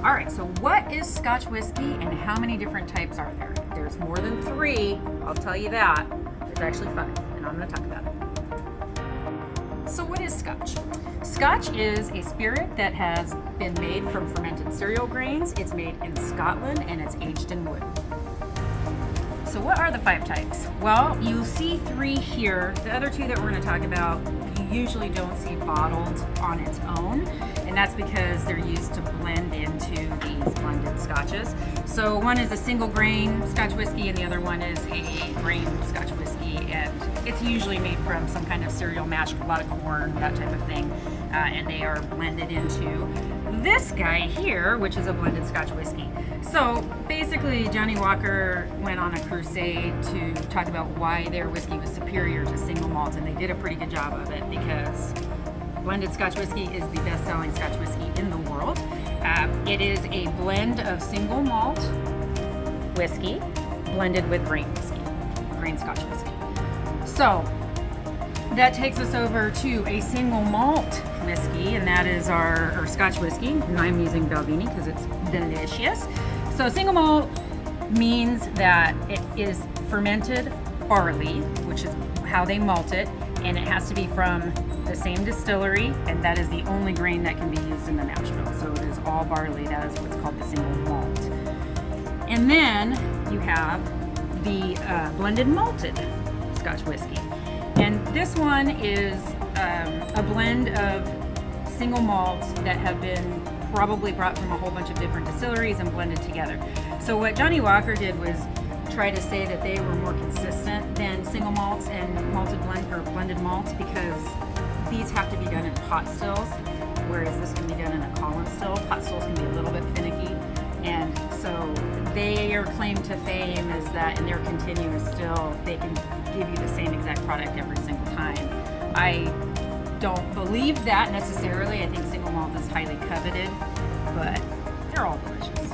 All right, so what is Scotch whiskey and how many different types are there? There's more than 3, I'll tell you that. There's actually 5, and I'm going to talk about it. So what is Scotch? Scotch is a spirit that has been made from fermented cereal grains. It's made in Scotland and it's aged in wood. So what are the 5 types? Well, you'll see 3 here. The other 2 that we're going to talk about, you usually don't see bottled on its own, and that's because they're used to blend into these blended scotches. So one is a single grain Scotch whiskey and the other one is a grain Scotch whiskey, and it's usually made from some kind of cereal mash, a lot of corn, that type of thing, and they are blended into this guy here, which is a blended Scotch whiskey. So basically, Johnny Walker went on a crusade to talk about why their whiskey was superior to single malt, and they did a pretty good job of it because blended Scotch whiskey is the best-selling Scotch whiskey in the world. It is a blend of single malt whiskey blended with grain whiskey, grain Scotch whiskey. So that takes us over to a single malt whiskey, and that is our Scotch whiskey. And I'm using Balvenie because it's delicious. So single malt means that it is fermented barley, which is how they malt it, and it has to be from the same distillery, and that is the only grain that can be used in the mash bill. So it is all barley. That is what's called the single malt. And then you have the blended malted Scotch whiskey. And this one is a blend of single malts that have been probably brought from a whole bunch of different distilleries and blended together. So what Johnny Walker did was try to say that they were more consistent than single malts and malted blend or blended malts because these have to be done in pot stills, whereas this can be done in a column still. Pot stills can be a little bit finicky, and so their claim to fame is that in their continuous still, they can give you the same exact product every single time. I don't believe that necessarily. I think single malt is highly coveted, but they're all delicious.